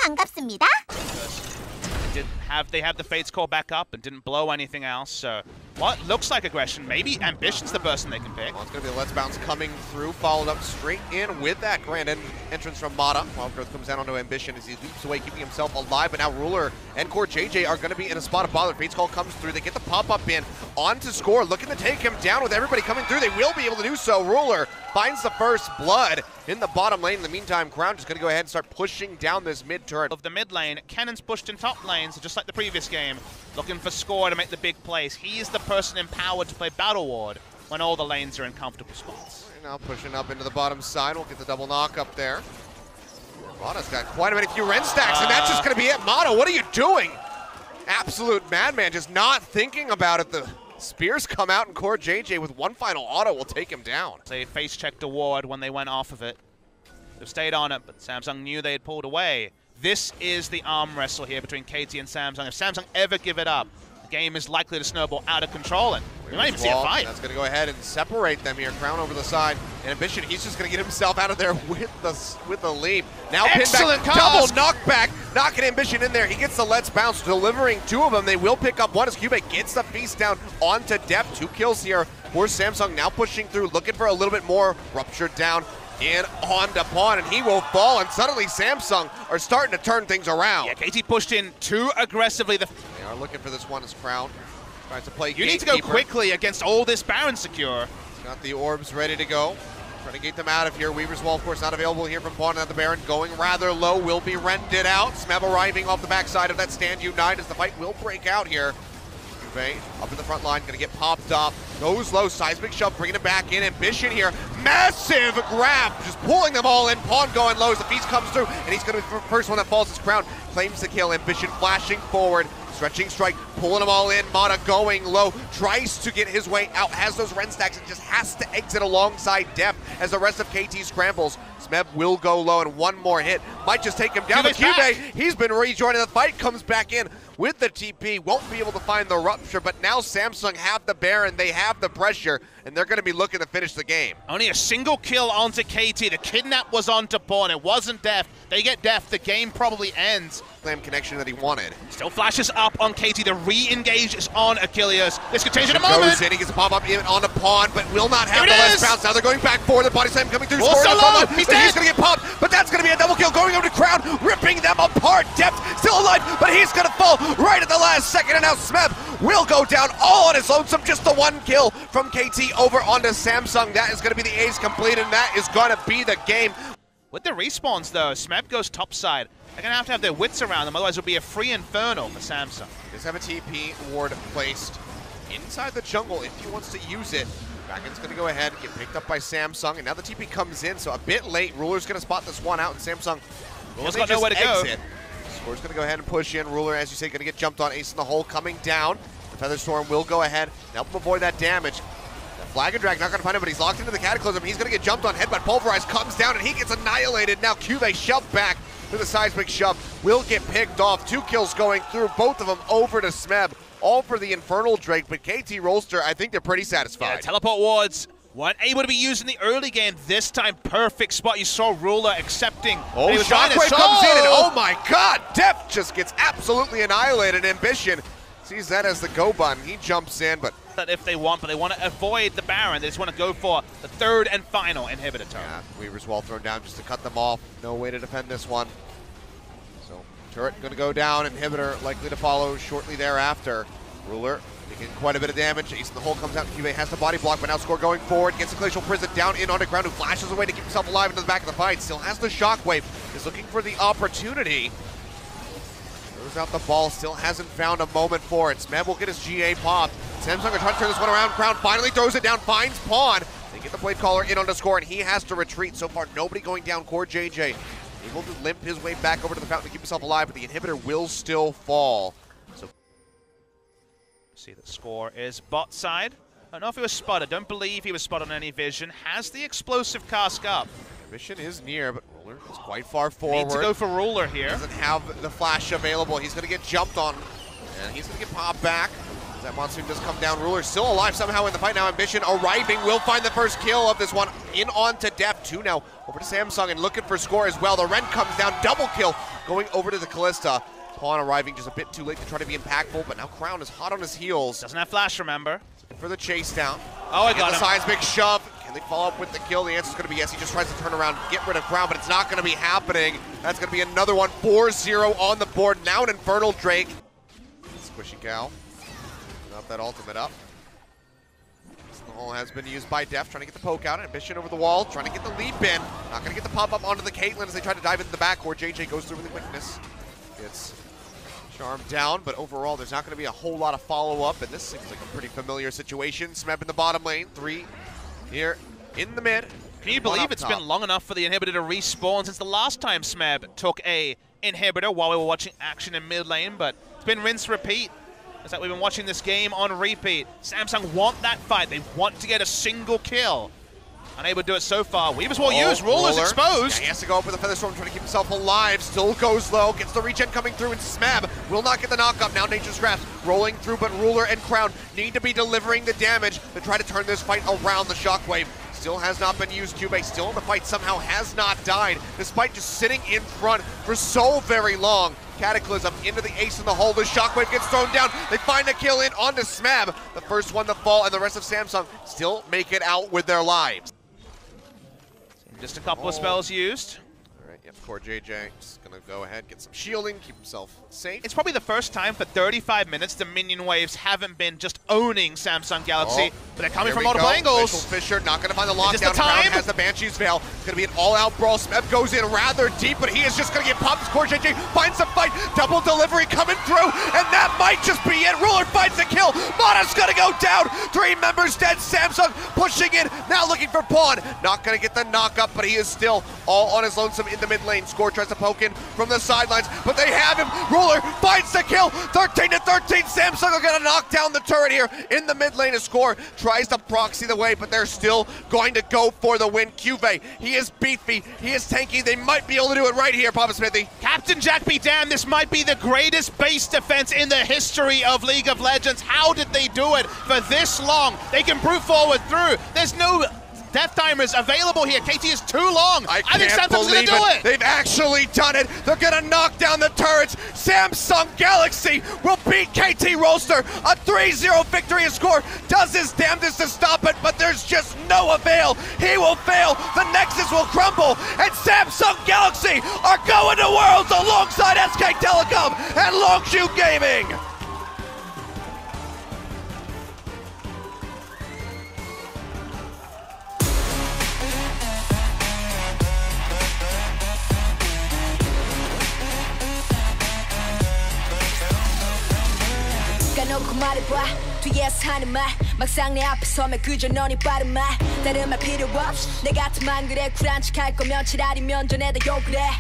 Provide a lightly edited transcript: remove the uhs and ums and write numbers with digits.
반갑습니다. They have the Fates call back up and didn't blow anything else, so what looks like aggression, maybe Ambition's the person they can pick. Well, it's going to be a Let's Bounce coming through, followed up straight in with that grand entrance from Mata. Wild Growth comes down onto Ambition as he leaps away, keeping himself alive, but now Ruler and Core JJ are going to be in a spot of bother. Fates call comes through, they get the pop-up in, onto Score, looking to take him down with everybody coming through. They will be able to do so. Ruler finds the first blood in the bottom lane. In the meantime, Crown just going to go ahead and start pushing down this mid turret. Of the mid lane, Kennon's pushed in top lane, so just like the previous game, looking for Score to make the big plays. He is the person empowered to play Battle Ward when all the lanes are in comfortable spots. Now pushing up into the bottom side. We'll get the double knock up there. Mata's got quite a few Ren stacks, and that's just going to be it. Mata, what are you doing? Absolute madman, just not thinking about it. The Spears come out, and Core JJ with one final auto will take him down. They face checked a ward when they went off of it. They've stayed on it, but Samsung knew they had pulled away. This is the arm wrestle here between KT and Samsung. If Samsung ever give it up, the game is likely to snowball out of control, and we might even see a fight. That's going to go ahead and separate them here. Crown over the side, and Ambition, he's just going to get himself out of there with the leap. Now excellent pin back, double knockback, knocking Ambition in there. He gets the Let's Bounce, delivering two of them. They will pick up one as Cube gets the feast down onto Depth. 2 kills here for Samsung, now pushing through, looking for a little bit more. Ruptured down in onto Pawn, and he will fall, and suddenly Samsung are starting to turn things around. Yeah, KT pushed in too aggressively. They are looking for this one as Crown tries to play You need to go quickly against all this Baron secure. He's got the orbs ready to go. Trying to get them out of here. Weaver's Wall, of course, not available here from Pawn. Now the Baron going rather low, will be rented out. Smeb arriving off the backside of that stand unite as the fight will break out here. Up in the front line, gonna get popped up. Goes low, seismic shove, bringing it back in. Ambition here, massive grab, just pulling them all in. Pawn going low as the feast comes through, and he's gonna be the first one that falls his crown. Claims the kill, Ambition flashing forward. Stretching strike, pulling them all in. Mata going low, tries to get his way out, has those Ren stacks, and just has to exit alongside Depth as the rest of KT scrambles. Smeb will go low, and one more hit might just take him down. But Cube, he's been rejoining the fight, comes back in with the TP, won't be able to find the Rupture, but now Samsung have the Baron, they have the pressure, and they're going to be looking to finish the game. Only a single kill onto KT. The kidnap was onto Pawn. It wasn't Deft. They get Deft. The game probably ends. Slam connection that he wanted. Still flashes up on KT. The re-engage is on Achilles. This could change in a moment. Goes in, he gets a pop-up in on the Pawn, but will not have the Let's Bounce. Now they're going back forward. The body slam coming through. Also low. He's dead. He's going to get popped, but that's going to be a double kill going over to Crown, ripping them apart. Depth still alive, but he's going to fall right at the last second, and now Smeb will go down all on his lonesome. Just the one kill from KT over onto Samsung. That is going to be the ace complete, and that is going to be the game. With the respawns, though, Smeb goes topside. They're going to have their wits around them, otherwise it'll be a free Inferno for Samsung. Just have a TP ward placed inside the jungle if he wants to use it. Dragon's going to go ahead and get picked up by Samsung, and now the TP comes in, so a bit late. Ruler's going to spot this one out, and Samsung Ruler's got nowhere to go. Score's going to go ahead and push in. Ruler, as you say, going to get jumped on. Ace in the hole coming down. The Featherstorm will go ahead and help him avoid that damage. The Flag and Drag not going to find him, but he's locked into the Cataclysm. He's going to get jumped on. Headbutt Pulverized comes down, and he gets annihilated. Now Cube shoved back with a seismic shove. Will get picked off. 2 kills going through, both of them over to Smeb. All for the Infernal Drake, but KT Rolster, I think they're pretty satisfied. Yeah, teleport wards weren't able to be used in the early game. This time, perfect spot. You saw Ruler accepting. Oh, Shockwave comes in, and oh my god, Depth just gets absolutely annihilated. Ambition sees that as the go button. He jumps in, but that if they want, but they want to avoid the Baron. They just want to go for the third and final inhibitor turret. Yeah, Weaver's Wall thrown down just to cut them off. No way to defend this one. So, turret going to go down. Inhibitor likely to follow shortly thereafter. Ruler taking quite a bit of damage. Ace in the hole comes out. Cube has the body block, but now Score going forward. Gets a Glacial Prison down in onto Ground, who flashes away to keep himself alive into the back of the fight. Still has the Shockwave. Is looking for the opportunity. Throws out the ball. Still hasn't found a moment for it. Smeb will get his GA pop. Samsung are trying to turn this one around. Crown finally throws it down. Finds Pawn. They get the Blade Caller in onto Score, and he has to retreat. So far, nobody going down. Core JJ able to limp his way back over to the fountain to keep himself alive, but the inhibitor will still fall. So see that Score is bot side. I don't know if he was spotted. Don't believe he was spotted on any vision. Has the explosive cask up. Mission is near, but Ruler is quite far forward. Need to go for Ruler here. Doesn't have the flash available. He's going to get jumped on, and he's going to get popped back. As that monsoon does come down. Ruler still alive somehow in the fight now. Ambition arriving will find the first kill of this one. In on to Depth. 2 now over to Samsung and looking for Score as well. The Ren comes down. Double kill going over to the Callista. Pawn arriving just a bit too late to try to be impactful, but now Crown is hot on his heels. Doesn't have flash, remember. For the chase down. Oh, I got the him. seismic shove. Can they follow up with the kill? The answer is going to be yes. He just tries to turn around, get rid of Crown, but it's not going to be happening. That's going to be another one. 4-0 on the board. Now an Infernal Drake. Squishy Cow. Got that ultimate up. Snowball has been used by Def, trying to get the poke out. Ambition over the wall, trying to get the leap in. Not going to get the pop up onto the Caitlyn as they try to dive into the backcourt. JJ goes through with the quickness. It's Charm down, but overall there's not going to be a whole lot of follow-up, and this seems like a pretty familiar situation. Smeb in the bottom lane, 3 here in the mid. Can you believe it's been long enough for the inhibitor to respawn since the last time Smeb took a inhibitor while we were watching action in mid lane, but it's been rinse repeat. It's like we've been watching this game on repeat. Samsung want that fight. They want to get a single kill. Unable to do it so far. Weavers will use. Ruler's exposed. Yeah, he has to go up with the Feather Storm, trying to keep himself alive. Still goes low. Gets the regen coming through, and Smeb will not get the knock-up. Now Nature's Grasp rolling through, but Ruler and Crown need to be delivering the damage to try to turn this fight around. The Shockwave still has not been used. Cube still in the fight, somehow has not died, despite just sitting in front for so very long. Cataclysm into the ace in the hole. The Shockwave gets thrown down. They find a kill in onto Smeb. The first one to fall, and the rest of Samsung still make it out with their lives. Just a couple of spells used. All right, yep, poor JJ just gonna go ahead, get some shielding, keep himself safe. It's probably the first time for 35 minutes the minion waves haven't been just owning Samsung Galaxy, but they're coming from multiple angles. Fisher not gonna find the lockdown. Crown has the Banshee's Veil. It's gonna be an all-out brawl. Smeb goes in rather deep, but he is just gonna get popped. Core JJ finds the fight. Double delivery coming through, and that might just be it. Ruler finds the kill. Mana's gonna go down. 3 members dead. Samsung pushing in, now looking for Pawn. Not gonna get the knock-up, but he is still all on his lonesome in the mid lane. Score tries to poke in from the sidelines, but they have him. Ruler finds the kill. 13-13. Samsung are gonna knock down the turret here in the mid lane. A Score tries to proxy the way, but they're still going to go for the win. Cuve, he is beefy, he is tanky. They might be able to do it right here, Papa Smithy. Captain Jack be damned, this might be the greatest base defense in the history of League of Legends. How did they do it for this long? They can brute forward through. There's no death timers available here. KT is too long. I think Samsung's gonna do it. They've actually done it. They're gonna knock down the turrets. Samsung Galaxy will beat KT Roaster. A 3-0 victory. A Score does his damnedest to stop it, but there's just no avail. He will fail. The Nexus will crumble, and Samsung Galaxy are going to Worlds alongside SK Telecom and Longshoot Gaming. 까놓고 말해봐 뒤에서 하는 말 막상 내 앞에 서면 그저 너니 빠른 말 다른 말 필요 없이 내 같은 만 그래 쿨한 척 할 거면 지랄이면 전에다 욕을 해